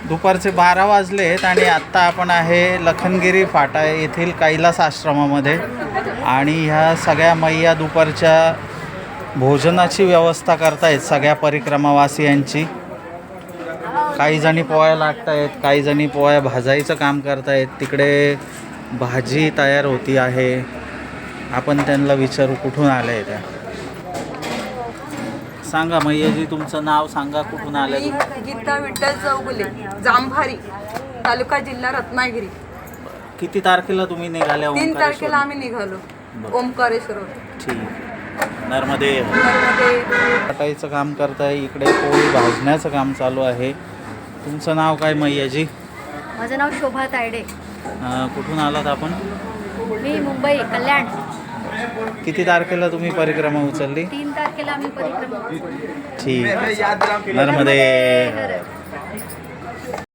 दुपारचे 12 वाजलेत आणि आत्ता आपण आहे लखनगिरी फाटा येथील कैलास आश्रमामध्ये आणि ह्या सगळ्या मैया दुपारच्या भोजनाची व्यवस्था करतायत सगळ्या परिक्रमावासियांची. काही जणी पोळ्या लाटतायत, काही जणी पोळ्या भाजायचं काम करतायत. तिकडे भाजी तयार होती आहे. आपण त्यांना विचारू कुठून आलं आहे त्या. सांगा मैयाजी, तुमचं नाव सांगा, कुठून आलं? गीता विठ्ठल चौगुले, जांभारी, तालुका जिल्हा रत्नागिरी. किती तारखेला तुम्ही निघाल्या? 3 तारखेला आम्ही निघालो ओंकारेश्वर. ठीक. नर्मदे वाटायचं काम करताय, इकडे पोळी भाजण्याचं काम चालू आहे. तुमचं नाव काय मैयाजी? माझं नाव शोभा तायडे. कुठून आलात आपण? मी मुंबई कल्याण. किती तारखेला तुम्ही परिक्रमा उचलली? 3 तारखेला आम्ही परिक्रमा. ठीक. नर्मदे.